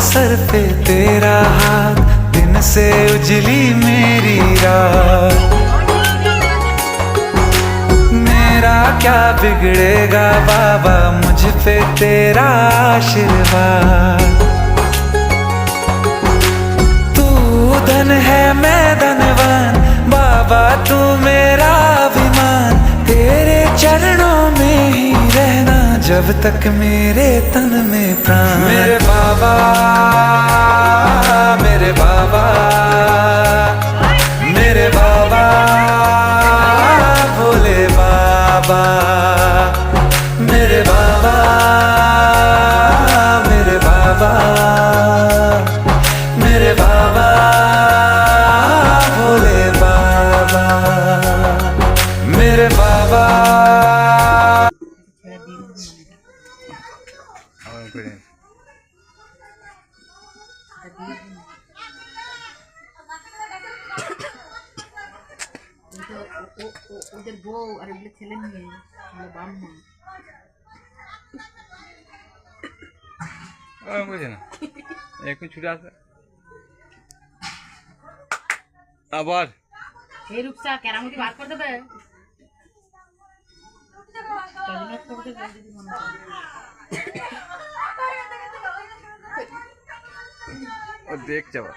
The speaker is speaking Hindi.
सर पे तेरा हाथ, दिन से उजली मेरी रात। मेरा क्या बिगड़ेगा बाबा, मुझ पे तेरा आशीर्वाद। तू धन है मैं धनवान, बाबा तू मेरा अभिमान। तेरे चरणों में ही रहना जब तक मेरे तन में प्राण। मेरे बाबा, मेरे बाबा, मेरे बाबा, भोले बाबा, मेरे बाबा, मेरे बाबा, मेरे बाबा, भोले बाबा, मेरे बाबा। ওদের বউ আর এগুলো ছেলে নিয়ে ব্রাহ্মণ বুঝে না একটু ছুটে আসবে আবার এই রূপসা কেরামতি বার করে দেবে ও দেখছে আবার